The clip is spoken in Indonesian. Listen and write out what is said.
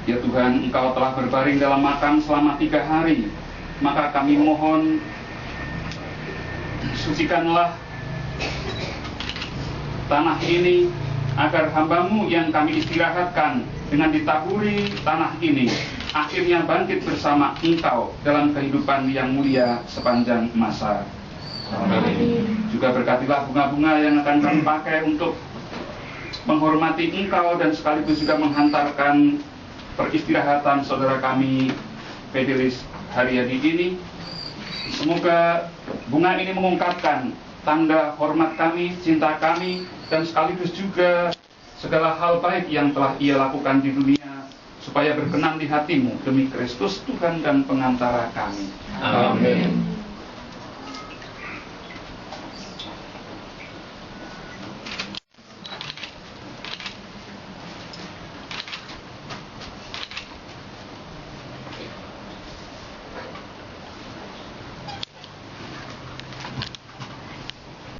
Ya Tuhan, Engkau telah berbaring dalam makam selama 3 hari. Maka kami mohon, sucikanlah tanah ini, agar hamba-Mu yang kami istirahatkan dengan ditaburi tanah ini, akhirnya bangkit bersama Engkau dalam kehidupan yang mulia sepanjang masa. Amin. Juga berkatilah bunga-bunga yang akan kami pakai untuk menghormati Engkau dan sekaligus juga menghantarkan peristirahatan saudara kami Fidelis Haryadi ini. Semoga bunga ini mengungkapkan tanda hormat kami, cinta kami, dan sekaligus juga segala hal baik yang telah ia lakukan di dunia, supaya berkenan di hati-Mu demi Kristus Tuhan dan pengantara kami. Amin.